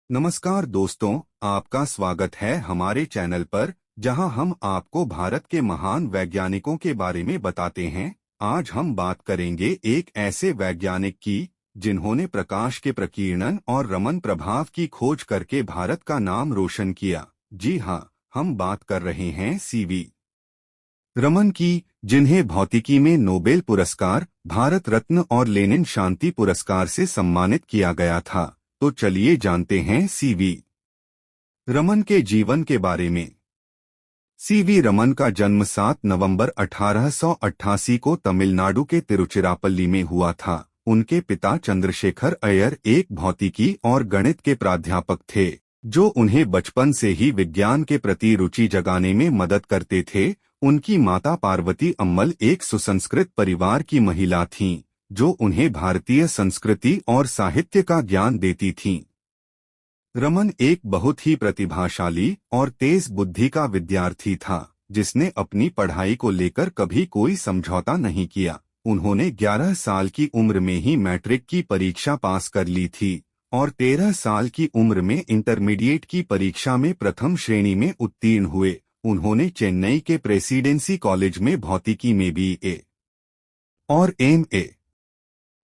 नमस्कार दोस्तों, आपका स्वागत है हमारे चैनल पर, जहां हम आपको भारत के महान वैज्ञानिकों के बारे में बताते हैं। आज हम बात करेंगे एक ऐसे वैज्ञानिक की जिन्होंने प्रकाश के प्रकीर्णन और रमन प्रभाव की खोज करके भारत का नाम रोशन किया। जी हाँ, हम बात कर रहे हैं सीवी रमन की, जिन्हें भौतिकी में नोबेल पुरस्कार, भारत रत्न और लेनिन शांति पुरस्कार से सम्मानित किया गया था। तो चलिए जानते हैं सीवी रमन के जीवन के बारे में। सीवी रमन का जन्म 7 नवंबर 1888 को तमिलनाडु के तिरुचिरापल्ली में हुआ था। उनके पिता चंद्रशेखर अय्यर एक भौतिकी और गणित के प्राध्यापक थे, जो उन्हें बचपन से ही विज्ञान के प्रति रुचि जगाने में मदद करते थे। उनकी माता पार्वती अम्मल एक सुसंस्कृत परिवार की महिला थीं, जो उन्हें भारतीय संस्कृति और साहित्य का ज्ञान देती थीं। रमन एक बहुत ही प्रतिभाशाली और तेज बुद्धि का विद्यार्थी था, जिसने अपनी पढ़ाई को लेकर कभी कोई समझौता नहीं किया। उन्होंने 11 साल की उम्र में ही मैट्रिक की परीक्षा पास कर ली थी और 13 साल की उम्र में इंटरमीडिएट की परीक्षा में प्रथम श्रेणी में उत्तीर्ण हुए। उन्होंने चेन्नई के प्रेसिडेंसी कॉलेज में भौतिकी में बीए और एमए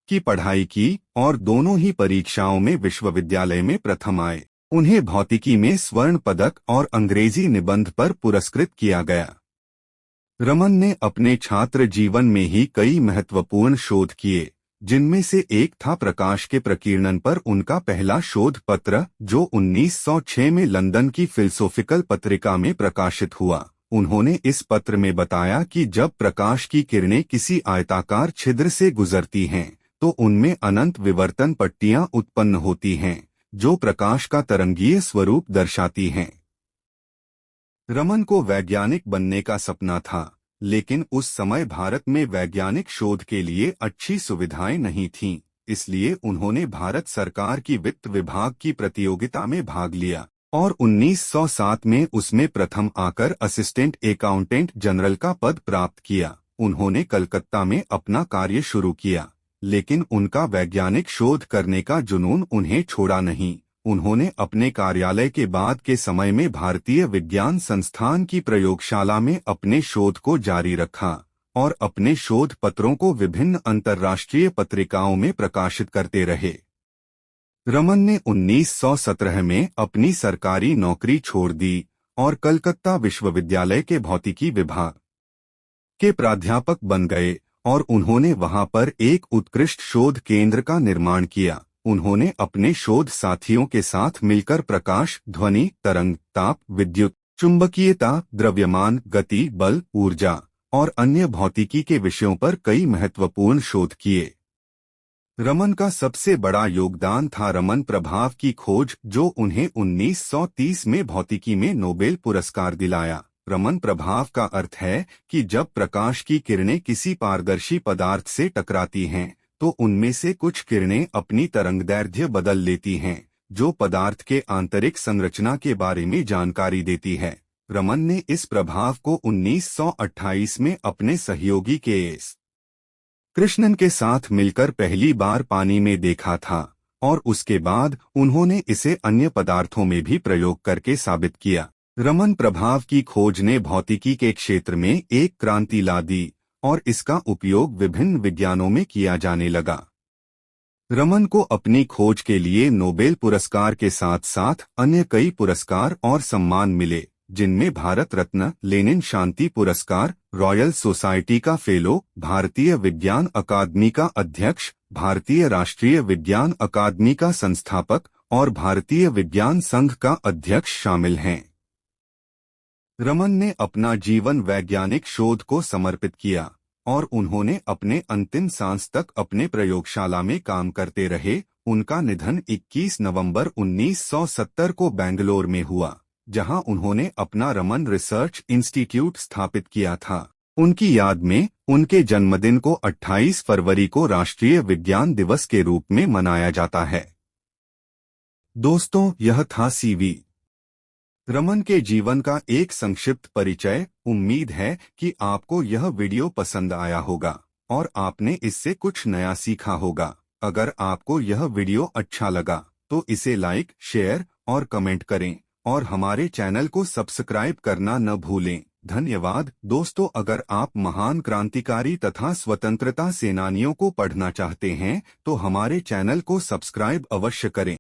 की पढ़ाई की और दोनों ही परीक्षाओं में विश्वविद्यालय में प्रथम आए। उन्हें भौतिकी में स्वर्ण पदक और अंग्रेजी निबंध पर पुरस्कृत किया गया। रमन ने अपने छात्र जीवन में ही कई महत्वपूर्ण शोध किए, जिनमें से एक था प्रकाश के प्रकीर्णन पर उनका पहला शोध पत्र, जो 1906 में लंदन की फिलोसॉफिकल पत्रिका में प्रकाशित हुआ। उन्होंने इस पत्र में बताया कि जब प्रकाश की किरणें किसी आयताकार छिद्र से गुजरती हैं, तो उनमें अनंत विवर्तन पट्टियां उत्पन्न होती हैं, जो प्रकाश का तरंगीय स्वरूप दर्शाती हैं। रमन को वैज्ञानिक बनने का सपना था, लेकिन उस समय भारत में वैज्ञानिक शोध के लिए अच्छी सुविधाएं नहीं थीं। इसलिए उन्होंने भारत सरकार की वित्त विभाग की प्रतियोगिता में भाग लिया और 1907 में उसमें प्रथम आकर असिस्टेंट अकाउंटेंट जनरल का पद प्राप्त किया। उन्होंने कलकत्ता में अपना कार्य शुरू किया, लेकिन उनका वैज्ञानिक शोध करने का जुनून उन्हें छोड़ा नहीं। उन्होंने अपने कार्यालय के बाद के समय में भारतीय विज्ञान संस्थान की प्रयोगशाला में अपने शोध को जारी रखा और अपने शोध पत्रों को विभिन्न अंतर्राष्ट्रीय पत्रिकाओं में प्रकाशित करते रहे। रमन ने 1917 में अपनी सरकारी नौकरी छोड़ दी और कलकत्ता विश्वविद्यालय के भौतिकी विभाग के प्राध्यापक बन गए और उन्होंने वहां पर एक उत्कृष्ट शोध केंद्र का निर्माण किया। उन्होंने अपने शोध साथियों के साथ मिलकर प्रकाश, ध्वनि, तरंग, ताप, विद्युत, चुंबकीयता, द्रव्यमान, गति, बल, ऊर्जा और अन्य भौतिकी के विषयों पर कई महत्वपूर्ण शोध किए। रमन का सबसे बड़ा योगदान था रमन प्रभाव की खोज, जो उन्हें 1930 में भौतिकी में नोबेल पुरस्कार दिलाया। रमन प्रभाव का अर्थ है कि जब प्रकाश की किरणें किसी पारदर्शी पदार्थ से टकराती हैं, तो उनमें से कुछ किरणें अपनी तरंगदैर्घ्य बदल लेती हैं, जो पदार्थ के आंतरिक संरचना के बारे में जानकारी देती है। रमन ने इस प्रभाव को 1928 में अपने सहयोगी के.एस. कृष्णन के साथ मिलकर पहली बार पानी में देखा था और उसके बाद उन्होंने इसे अन्य पदार्थों में भी प्रयोग करके साबित किया। रमन प्रभाव की खोज ने भौतिकी के क्षेत्र में एक क्रांति ला दी और इसका उपयोग विभिन्न विज्ञानों में किया जाने लगा। रमन को अपनी खोज के लिए नोबेल पुरस्कार के साथ साथ अन्य कई पुरस्कार और सम्मान मिले, जिनमें भारत रत्न, लेनिन शांति पुरस्कार, रॉयल सोसाइटी का फेलो, भारतीय विज्ञान अकादमी का अध्यक्ष, भारतीय राष्ट्रीय विज्ञान अकादमी का संस्थापक और भारतीय विज्ञान संघ का अध्यक्ष शामिल हैं। रमन ने अपना जीवन वैज्ञानिक शोध को समर्पित किया और उन्होंने अपने अंतिम सांस तक अपने प्रयोगशाला में काम करते रहे। उनका निधन 21 नवंबर 1970 को बेंगलोर में हुआ, जहां उन्होंने अपना रमन रिसर्च इंस्टीट्यूट स्थापित किया था। उनकी याद में उनके जन्मदिन को 28 फरवरी को राष्ट्रीय विज्ञान दिवस के रूप में मनाया जाता है। दोस्तों, यह था सीवी रमन के जीवन का एक संक्षिप्त परिचय। उम्मीद है कि आपको यह वीडियो पसंद आया होगा और आपने इससे कुछ नया सीखा होगा। अगर आपको यह वीडियो अच्छा लगा तो इसे लाइक, शेयर और कमेंट करें और हमारे चैनल को सब्सक्राइब करना न भूलें। धन्यवाद दोस्तों। अगर आप महान क्रांतिकारी तथा स्वतंत्रता सेनानियों को पढ़ना चाहते हैं तो हमारे चैनल को सब्सक्राइब अवश्य करें।